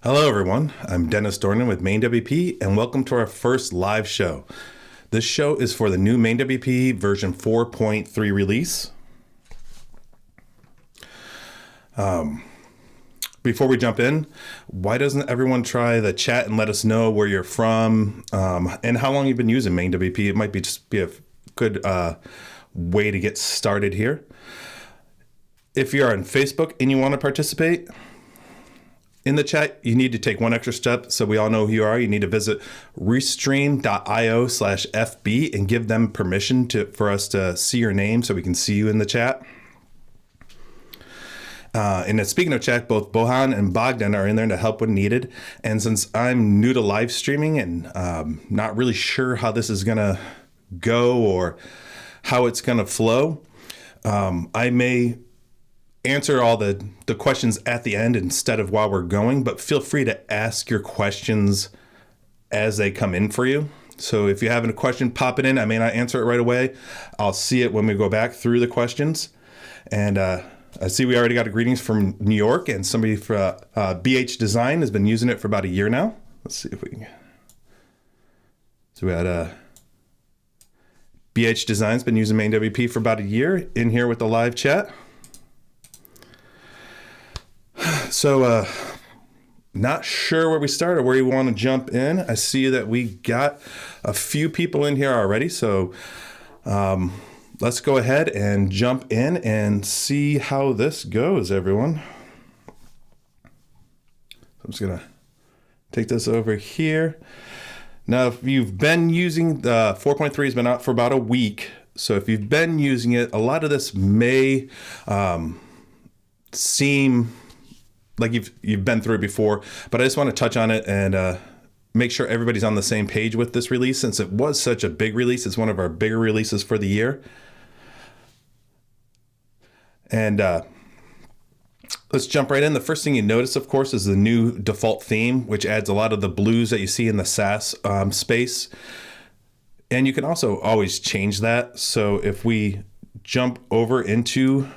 Hello, everyone. I'm Dennis Dornon with MainWP, and welcome to our first live show. This show is for the new MainWP version 4.3 release. Before we jump in, why doesn't everyone try the chat and let us know where you're from and how long you've been using MainWP? It might be a good way to get started here. If you're on Facebook and you want to participate in the chat, you need to take one extra step so we all know who you are. You need to visit restream.io/FB and give them permission for us to see your name so we can see you in the chat. And speaking of chat, both Bohan and Bogdan are in there to help when needed. And since I'm new to live streaming and not really sure how this is going to go or how it's going to flow, I may answer all the questions at the end instead of while we're going, but feel free to ask your questions as they come in for you. So if you have a question, pop it in. I may not answer it right away. I'll see it when we go back through the questions. And I see we already got a greetings from New York, and somebody from BH Design has been using it for about a year now. Let's see if we can. So we had BH Design's been using MainWP for about a year in here with the live chat. So, not sure where we start or where you want to jump in. I see that we got a few people in here already. So, let's go ahead and jump in and see how this goes, everyone. I'm just going to take this over here. Now, if you've been using the 4.3 has been out for about a week. So if you've been using it, a lot of this may seem like you've been through it before, but I just want to touch on it and make sure everybody's on the same page with this release, since it was such a big release. It's one of our bigger releases for the year. And let's jump right in. The first thing you notice, of course, is the new default theme, which adds a lot of the blues that you see in the SaaS space. And you can also always change that. So if we jump over into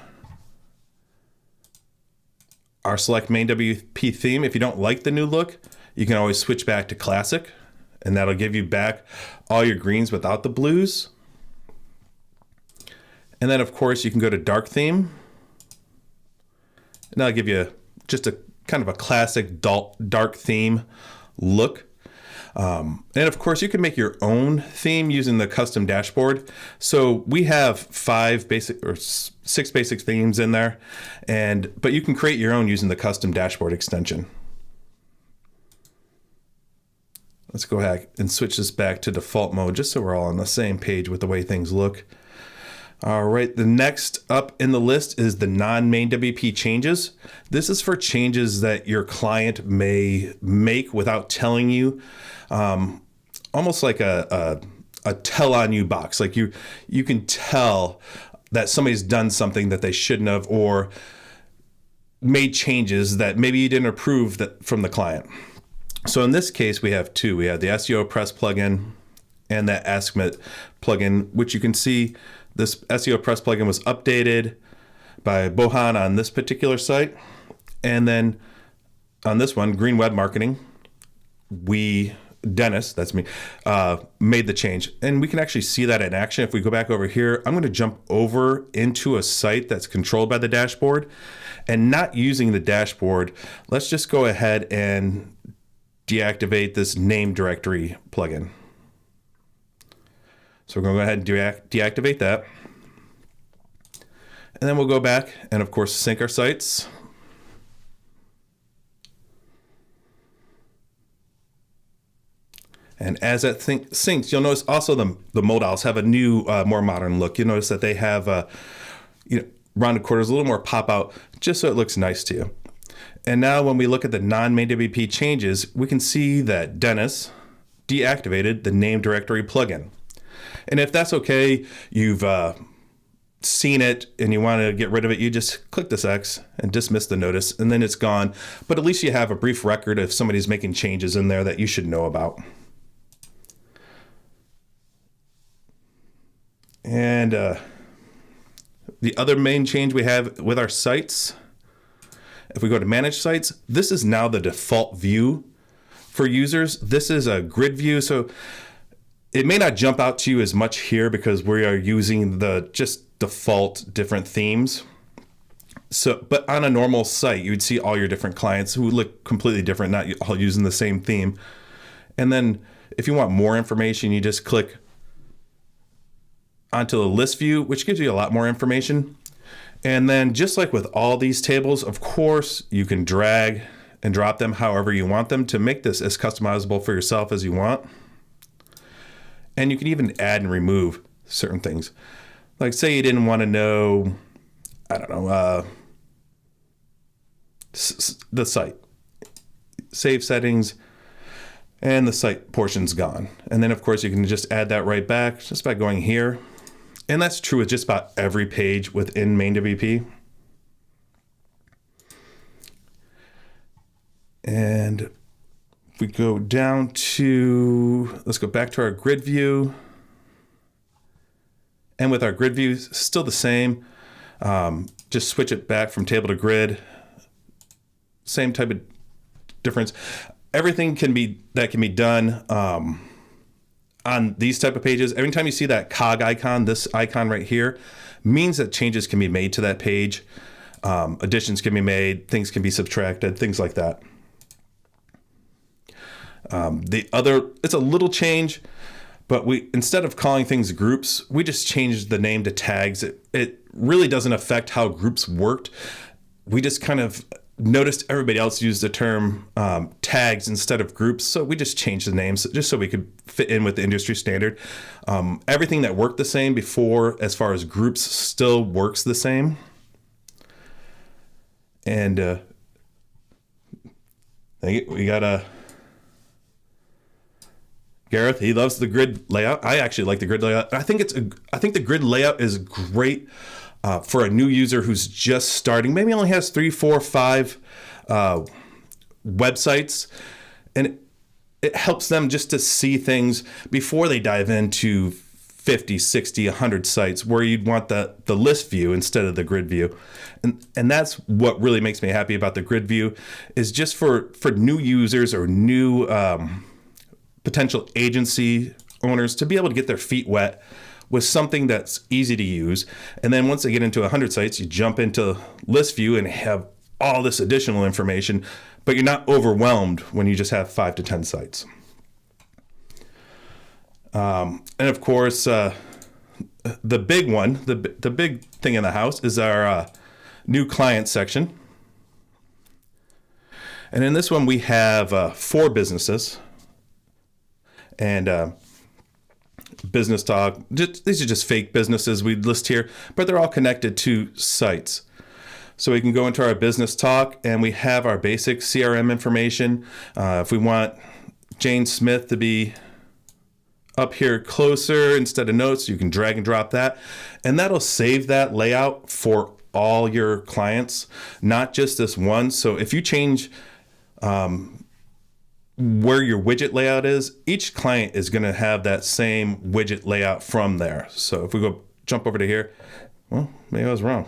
our select MainWP theme, if you don't like the new look, you can always switch back to classic, and that'll give you back all your greens without the blues. And then, of course, you can go to dark theme, and that'll give you just a kind of a classic dark theme look. And of course, you can make your own theme using the custom dashboard. So we have 6 basic themes in there, but you can create your own using the custom dashboard extension. Let's go ahead and switch this back to default mode just so we're all on the same page with the way things look. All right, the next up in the list is the non-MainWP changes. This is for changes that your client may make without telling you. Almost like a tell on you box. Like you can tell that somebody's done something that they shouldn't have, or made changes that maybe you didn't approve from the client. So in this case, we have two. We have the SEO Press plugin and that AskMit plugin, which you can see this SEO Press plugin was updated by Bohan on this particular site. And then on this one, Green Web Marketing, Dennis, that's me, made the change. And we can actually see that in action. If we go back over here, I'm going to jump over into a site that's controlled by the dashboard. And not using the dashboard, let's just go ahead and deactivate this name directory plugin. So we're going to go ahead and deactivate that. And then we'll go back and, of course, sync our sites. And as that syncs, you'll notice also the modals have a new, more modern look. You'll notice that they have rounded corners, a little more pop out, just so it looks nice to you. And now when we look at the non-MainWP changes, we can see that Dennis deactivated the name directory plugin. And if that's okay, you've seen it and you want to get rid of it, you just click this X and dismiss the notice, and then it's gone. But at least you have a brief record if somebody's making changes in there that you should know about. And the other main change we have with our sites If we go to manage sites, this is now the default view for users. This is a grid view, so it may not jump out to you as much here because we are using the just default different themes. So, but on a normal site, you'd see all your different clients who look completely different, not all using the same theme. And then if you want more information, you just click onto the list view, which gives you a lot more information. And then just like with all these tables, of course, you can drag and drop them however you want them to make this as customizable for yourself as you want. And you can even add and remove certain things. Like say you didn't want to know, I don't know, the site. Save settings, and the site portion's gone. And then of course you can just add that right back just by going here. And that's true with just about every page within MainWP. And if we go down to, let's go back to our grid view. And with our grid view, still the same. Just switch it back from table to grid. Same type of difference. Everything can be done on these type of pages. Every time you see that cog icon, this icon right here, means that changes can be made to that page. Additions can be made, things can be subtracted, things like that. It's a little change, but instead of calling things groups, we just changed the name to tags. It really doesn't affect how groups worked. We just kind of noticed everybody else used the term tags instead of groups, so we just changed the names just so we could fit in with the industry standard. Everything that worked the same before, as far as groups, still works the same. And we got Gareth. He loves the grid layout. I actually like the grid layout. I think the grid layout is great. For a new user who's just starting, maybe only has 3, 4, 5 websites, and it helps them just to see things before they dive into 50, 60, 100 sites where you'd want the list view instead of the grid view. And that's what really makes me happy about the grid view, is just for new users or new potential agency owners to be able to get their feet wet with something that's easy to use. And then once they get into 100 sites, you jump into list view and have all this additional information, but you're not overwhelmed when you just have 5 to 10 sites. And of course, the big one, the big thing in the house is our new client section. And in this one, we have 4 businesses. And business talk. These are just fake businesses we list here, but they're all connected to sites. So we can go into our business talk and we have our basic CRM information. If we want Jane Smith to be up here closer instead of notes, you can drag and drop that. And that'll save that layout for all your clients, not just this one. So if you change where your widget layout is, each client is going to have that same widget layout from there. So if we jump over to here, well, maybe I was wrong.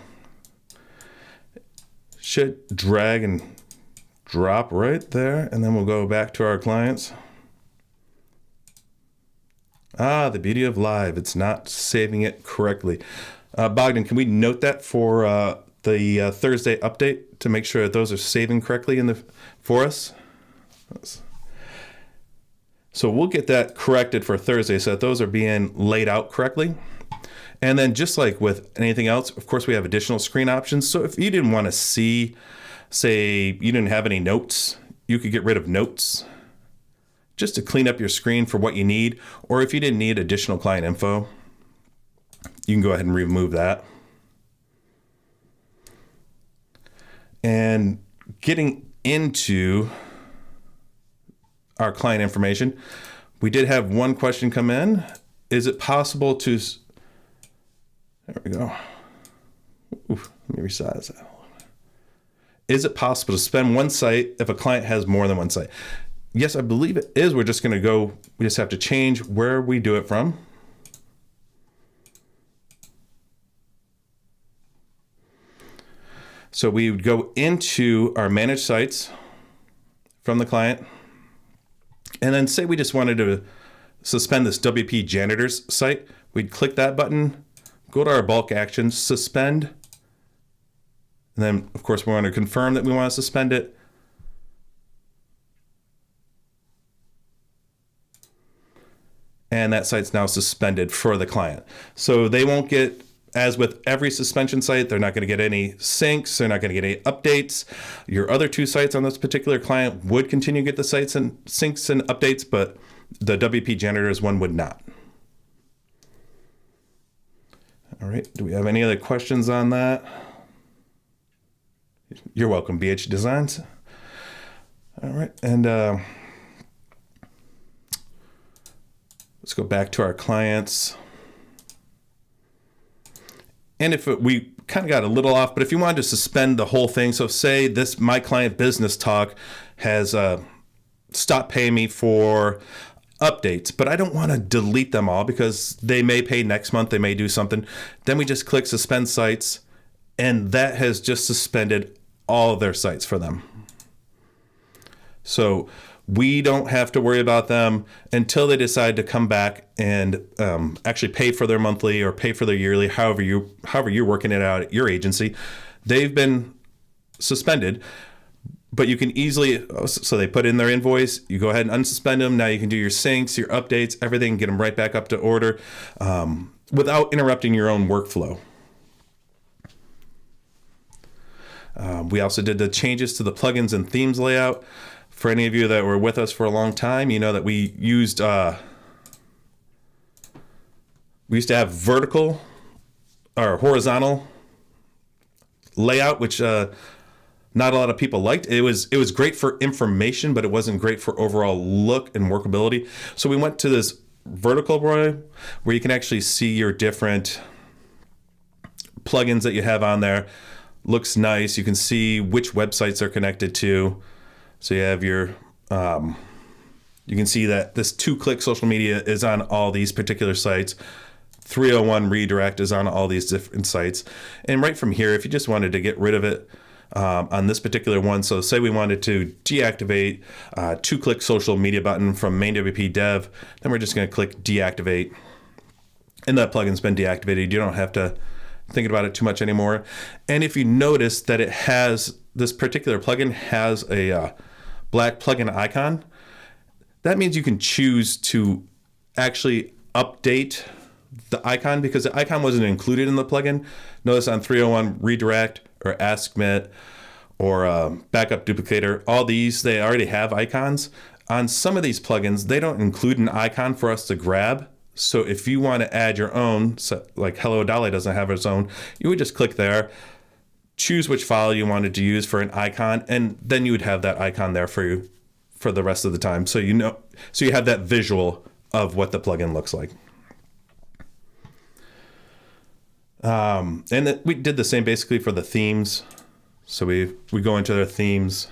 Should drag and drop right there, and then we'll go back to our clients. The beauty of live, it's not saving it correctly. Bogdan, can we note that for the Thursday update to make sure that those are saving correctly for us? So we'll get that corrected for Thursday so that those are being laid out correctly. And then just like with anything else, of course, we have additional screen options. So if you didn't want to see, say you didn't have any notes, you could get rid of notes just to clean up your screen for what you need. Or if you didn't need additional client info, you can go ahead and remove that. And getting into our client information, we did have one question come in. Is it possible to, there we go. Oof, let me resize that. Is it possible to spend one site if a client has more than one site? Yes, I believe it is. We just have to change where we do it from. So we would go into our managed sites from the client, and then say we just wanted to suspend this WP janitors site. We'd click that button, go to our bulk actions, suspend, and then of course we want to confirm that we want to suspend it. And that site's now suspended for the client. So they won't get, as with every suspension site, they're not going to get any syncs. They're not going to get any updates. Your other two sites on this particular client would continue to get the sites and syncs and updates, but the WP janitors one would not. All right. Do we have any other questions on that? You're welcome, BH Designs. All right. And let's go back to our clients. And if we kind of got a little off, but if you wanted to suspend the whole thing, so say this, my client Business Talk has stopped paying me for updates, but I don't want to delete them all because they may pay next month, they may do something. Then we just click suspend sites, and that has just suspended all of their sites for them. So we don't have to worry about them until they decide to come back and actually pay for their monthly or pay for their yearly, however you're working it out at your agency. They've been suspended, but you can easily, so they put in their invoice, you go ahead and unsuspend them. Now you can do your syncs, your updates, everything, get them right back up to order without interrupting your own workflow. We also did the changes to the plugins and themes layout. For any of you that were with us for a long time, you know that we used to have vertical or horizontal layout, which not a lot of people liked. It was great for information, but it wasn't great for overall look and workability. So we went to this vertical where you can actually see your different plugins that you have on there. Looks nice. You can see which websites they're connected to. So you have your, you can see that this 2-click social media is on all these particular sites. 301 redirect is on all these different sites. And right from here, if you just wanted to get rid of it on this particular one, so say we wanted to deactivate 2-click social media button from MainWP Dev, then we're just going to click deactivate. And that plugin's been deactivated. You don't have to think about it too much anymore. And if you notice that it has, this particular plugin has a black plugin icon, that means you can choose to actually update the icon because the icon wasn't included in the plugin. Notice on 301 redirect or AskMit or backup duplicator, all these, they already have icons. On some of these plugins, they don't include an icon for us to grab. So if you want to add your own, so like Hello Dolly doesn't have its own, you would just click there, choose which file you wanted to use for an icon, and then you would have that icon there for you for the rest of the time. So you have that visual of what the plugin looks like. And we did the same basically for the themes. So we go into their themes.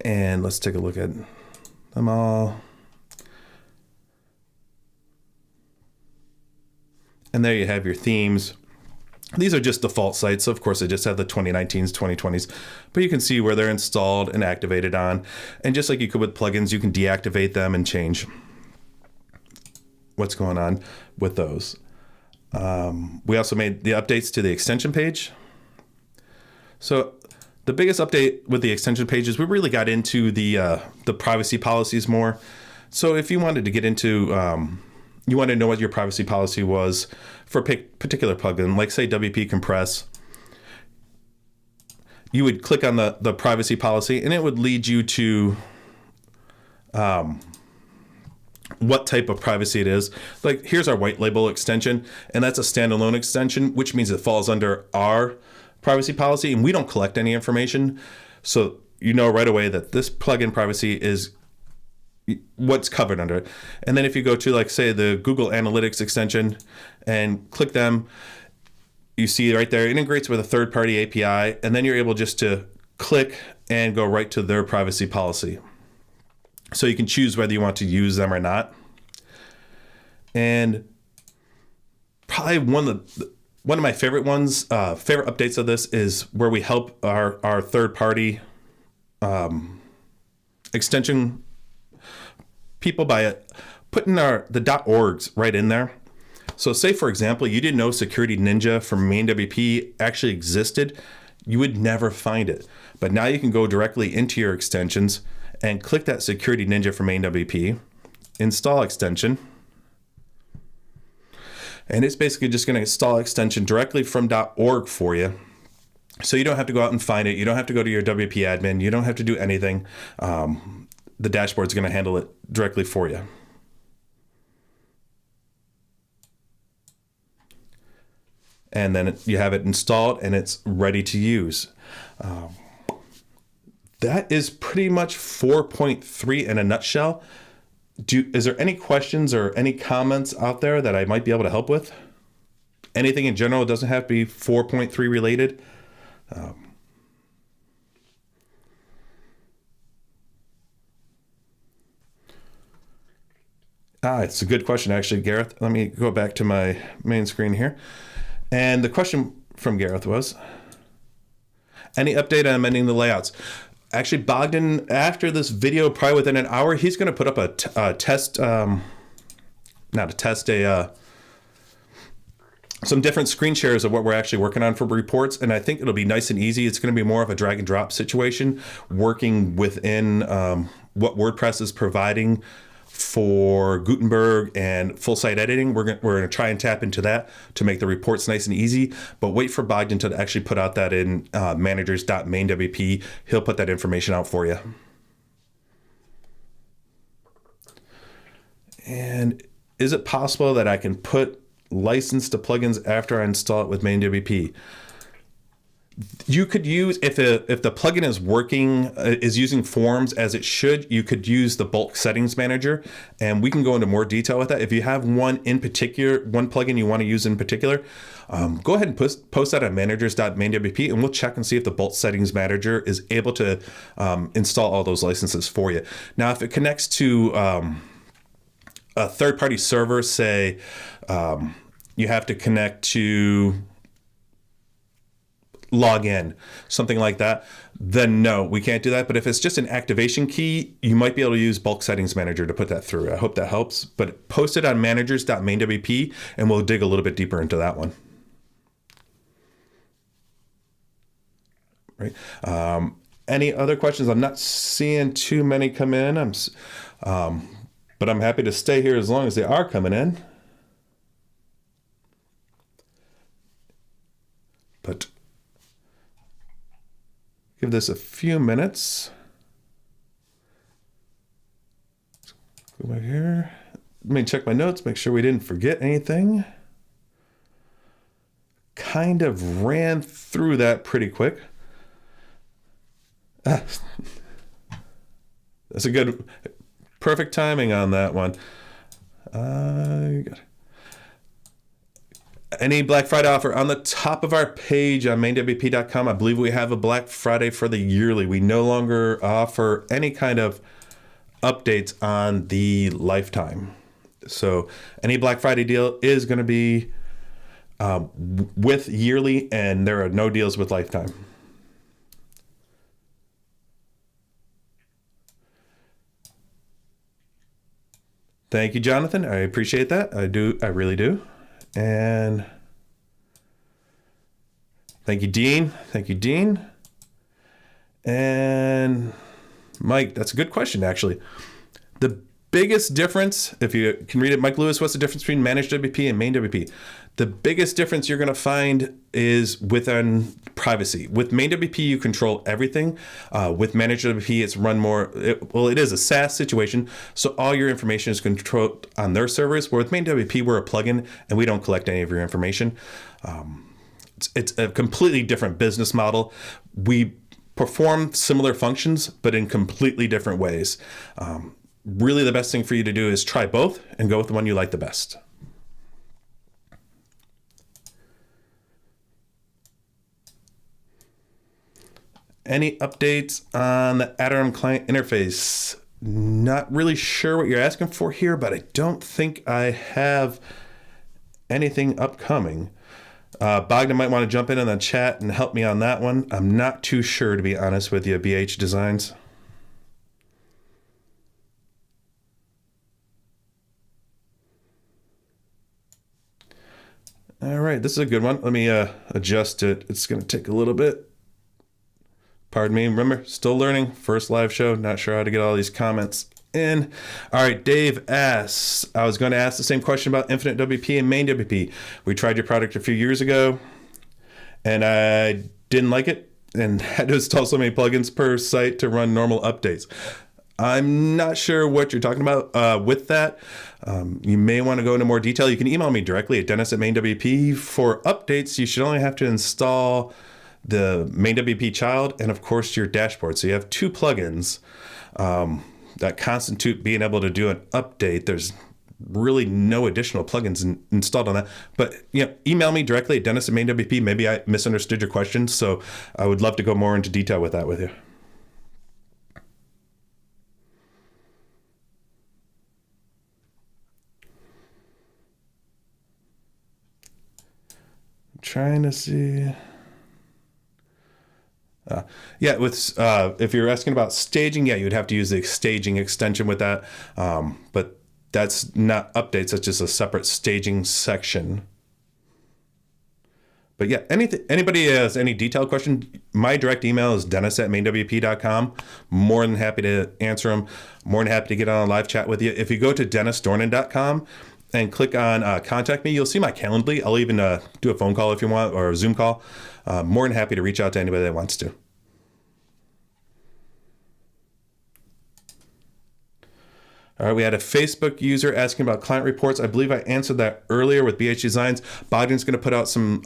And let's take a look at them all. And there you have your themes. These are just default sites. So of course, they just have the 2019s, 2020s, but you can see where they're installed and activated on. And just like you could with plugins, you can deactivate them and change what's going on with those. We also made the updates to the extension page. So the biggest update with the extension page is we really got into the privacy policies more. So if you wanted to get into, you want to know what your privacy policy was for a particular plugin, like say WP Compress, you would click on the privacy policy and it would lead you to what type of privacy it is. Like here's our white label extension, and that's a standalone extension, which means it falls under our privacy policy and we don't collect any information. So you know right away that this plugin privacy is what's covered under it. And then if you go to like say the Google Analytics extension and click them, you see right there, it integrates with a third-party API, and then you're able just to click and go right to their privacy policy. So you can choose whether you want to use them or not. And probably one of One of my favorite ones, favorite updates of this is where we help our third party extension people by putting the .orgs right in there. So say, for example, you didn't know Security Ninja from MainWP actually existed. You would never find it. But now you can go directly into your extensions and click that Security Ninja from MainWP, install extension. And it's basically just going to install extension directly from .org for you. So you don't have to go out and find it. You don't have to go to your WP admin. You don't have to do anything. The dashboard's going to handle it directly for you. And then you have it installed and it's ready to use. That is pretty much 4.3 in a nutshell. Is there any questions or any comments out there that I might be able to help with? Anything in general, it doesn't have to be 4.3 related. It's a good question, actually, Gareth. Let me go back to my main screen here. And the question from Gareth was, any update on amending the layouts? Actually, Bogdan, after this video, probably within an hour, he's going to put up a test, some different screen shares of what we're actually working on for reports. And I think it'll be nice and easy. It's going to be more of a drag and drop situation, working within what WordPress is providing for Gutenberg and full site editing. We're going to try and tap into that to make the reports nice and easy, but wait for Bogdan to actually put out that in managers.mainwp. He'll put that information out for you. And is it possible that I can put license to plugins after I install it with MainWP? You could use, if the plugin is working, is using forms as it should, you could use the bulk settings manager, and we can go into more detail with that. If you have one in particular, one plugin you want to use in particular, go ahead and post that on managers.mainwp, and we'll check and see if the bulk settings manager is able to install all those licenses for you. Now, if it connects to a third-party server, say you have to connect to log in, something like that, then no, we can't do that. But if it's just an activation key, you might be able to use bulk settings manager to put that through. I hope that helps, but post it on managers.mainwp and we'll dig a little bit deeper into that one. Right. Any other questions? I'm not seeing too many come in. But I'm happy to stay here as long as they are coming in. But give this a few minutes. Go back here. Let me check my notes, make sure we didn't forget anything. Kind of ran through that pretty quick. That's a good, perfect timing on that one. Any Black Friday offer on the top of our page on mainwp.com. I believe we have a Black Friday for the yearly. We no longer offer any kind of updates on the lifetime. So any Black Friday deal is going to be with yearly, and there are no deals with lifetime. Thank you, Jonathan. I appreciate that. I do. I really do. And thank you, Dean. Thank you, Dean. And Mike, that's a good question, actually. The biggest difference, if you can read it, Mike Lewis, what's the difference between Managed WP and MainWP? The biggest difference you're going to find is within privacy. With MainWP, you control everything. With Managed WP, it's run more, it is a SaaS situation, so all your information is controlled on their servers, where with MainWP, we're a plugin, and we don't collect any of your information. It's a completely different business model. We perform similar functions, but in completely different ways. Really, the best thing for you to do is try both and go with the one you like the best. Any updates on the Atom client interface? Not really sure what you're asking for here, but I don't think I have anything upcoming. Bogdan might want to jump in the chat and help me on that one. I'm not too sure, to be honest with you, BH Designs. All right, this is a good one. Let me adjust it. It's going to take a little bit. Pardon me. Remember, still learning. First live show. Not sure how to get all these comments in. All right, Dave asks, I was going to ask the same question about Infinite WP and MainWP. We tried your product a few years ago, and I didn't like it and had to install so many plugins per site to run normal updates. I'm not sure what you're talking about with that. You may want to go into more detail. You can email me directly at Dennis@MainWP. For updates, you should only have to install the MainWP child and, of course, your dashboard. So you have two plugins that constitute being able to do an update. There's really no additional plugins installed on that. But email me directly at Dennis@MainWP. Maybe I misunderstood your question, so I would love to go more into detail with that with you. Trying to see. If you're asking about staging, you'd have to use the staging extension with that. But that's not updates. That's just a separate staging section. But anybody has any detailed question, my direct email is dennis@mainwp.com. More than happy to answer them. More than happy to get on a live chat with you. If you go to dennisdornon.com and click on contact me, you'll see my Calendly. I'll even do a phone call if you want, or a Zoom call. More than happy to reach out to anybody that wants to. All right, we had a Facebook user asking about client reports. I believe I answered that earlier with BH Designs. Bogdan's going to put out some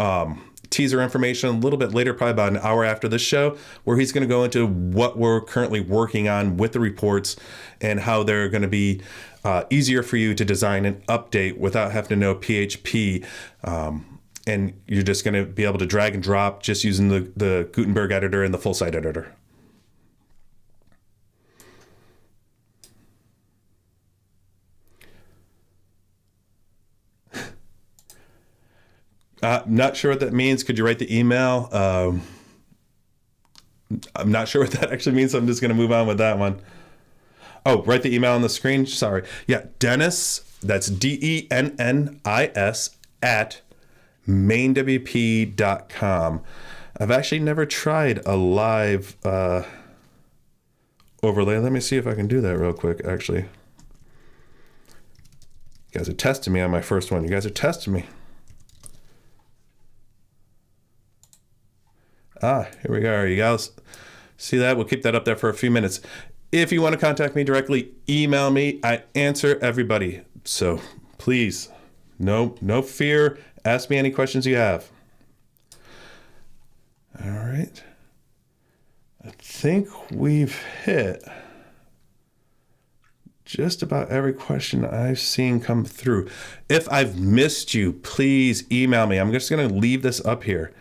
teaser information a little bit later, probably about an hour after this show, where he's going to go into what we're currently working on with the reports and how they're going to be easier for you to design and update without having to know PHP. And you're just going to be able to drag and drop just using the Gutenberg editor and the full site editor. Not sure what that means. Could you write the email? I'm not sure what that actually means, so I'm just going to move on with that one. Oh, write the email on the screen. Sorry. Yeah, Dennis, that's DENNIS at mainwp.com. I've actually never tried a live overlay. Let me see if I can do that real quick, actually. You guys are testing me on my first one. You guys are testing me. Here we go. You guys see that? We'll keep that up there for a few minutes. If you want to contact me directly, email me. I answer everybody. So please, no fear. Ask me any questions you have. All right. I think we've hit just about every question I've seen come through. If I've missed you, please email me. I'm just going to leave this up here.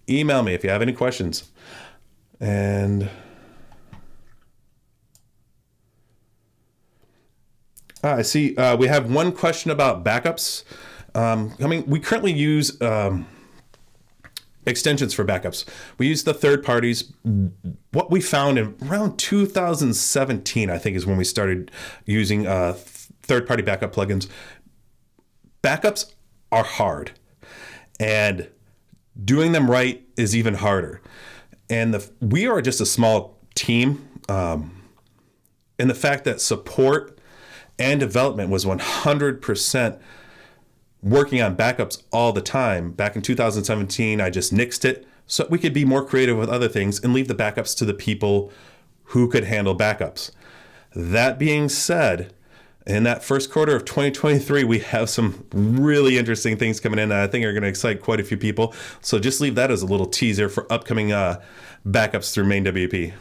Email me if you have any questions. And I see we have one question about backups coming. We currently use extensions for backups. We use the third parties. What we found in around 2017, I think, is when we started using third-party backup plugins. Backups are hard, and doing them right is even harder. And we are just a small team. And the fact that support and development was 100% working on backups all the time. Back in 2017, I just nixed it so we could be more creative with other things and leave the backups to the people who could handle backups. That being said, in that first quarter of 2023, we have some really interesting things coming in that I think are going to excite quite a few people. So just leave that as a little teaser for upcoming backups through MainWP.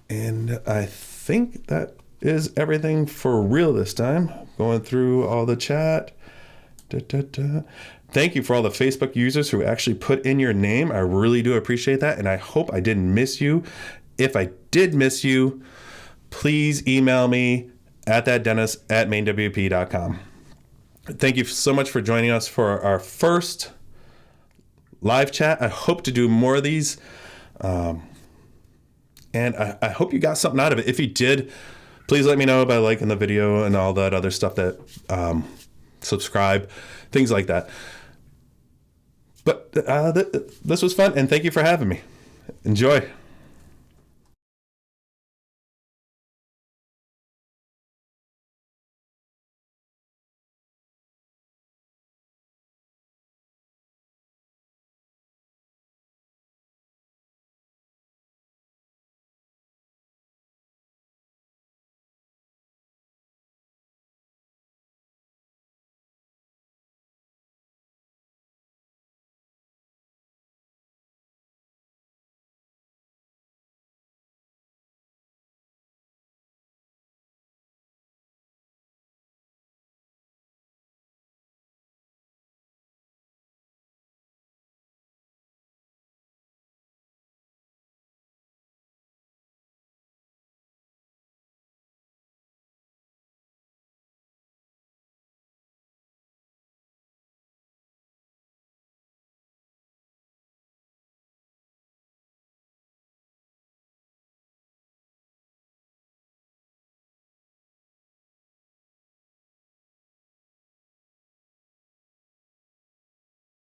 And I think that is everything for real this time. Going through all the chat. Thank you for all the Facebook users who actually put in your name. I really do appreciate that. And I hope I didn't miss you. If I did miss you, please email me at thatdennis@mainwp.com. Thank you so much for joining us for our first live chat. I hope to do more of these. And I hope you got something out of it. If you did, please let me know by liking the video and all that other stuff, that subscribe, things like that. But this was fun, and thank you for having me. Enjoy.